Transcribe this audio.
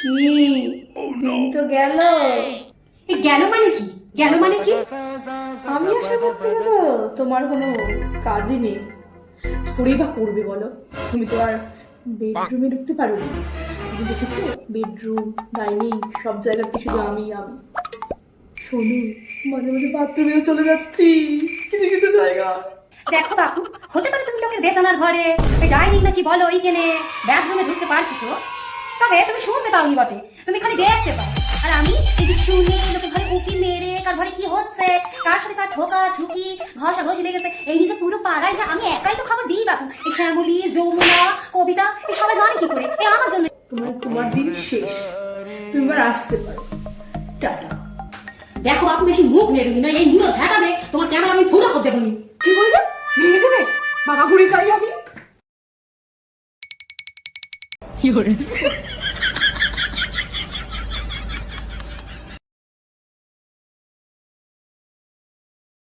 কি দিন তো গেল। এই গেল মানে কি? গেল মানে কি? আমি আসার পর থেকে তো তোমার কোনো কাজই নেই। কি করেই বা করবে বলো? তুমি তো আর বেডরুমে ঢুকতে পারো না। তুমি দেখেছো বেডরুম ডাইনিং সব জায়গাতে শুধু আমি শোনো, মাঝে মাঝে বাথরুমেও চলে যাচ্ছি কিছু কিছু জায়গা। দেখো বাপু, হতে পারে তুমি লোকের বেচানার ঘরে ওই ডাইনিং নাকি বলো ওইখানে বাথরুমে ঢুকতে পারতেছো, তবে তুমি শুনতে পাওনি বটে, তুমি খালি দেখতে পাও। আর আমি এই যে শুনে লোকের ঘরে উকি মেরে কার ঘরে কি হচ্ছে, কার সাথে কার ঠোকা ঝুঁকি ঘষা ঘষি লেগেছে, এই যে পুরো পাড়ায় যে আমি একাই তো খবর দিই বাপু। এই শ্যামলী, যমুনা, কবিতা এই সবাই জানে কি করে, এই আমার জন্য। তোমার দিন শেষ, তুমি এবার আসতে পারো। টাটা। দেখো বাপু, বেশি মুখ নেড়ুনি না, এই মুড়ো ঝাঁটাবে তোমার ক্যামেরা আমি ফুটো করে দেবনি। কি বললে? ভেঙে দেবে? বাবা ঘুরে যাই আমি।